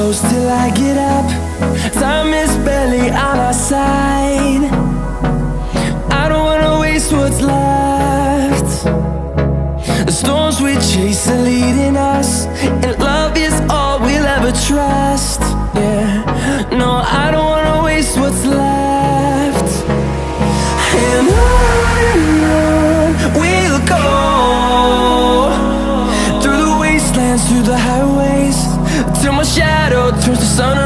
close till I get up. Time is barely on our side. I don't wanna waste what's left. The storms we chase are leading us, and love is all we'll ever trust. Yeah, no, I don't wanna waste what's left. And on we'll go, through the wastelands, through the highways, till my shadow turns to sun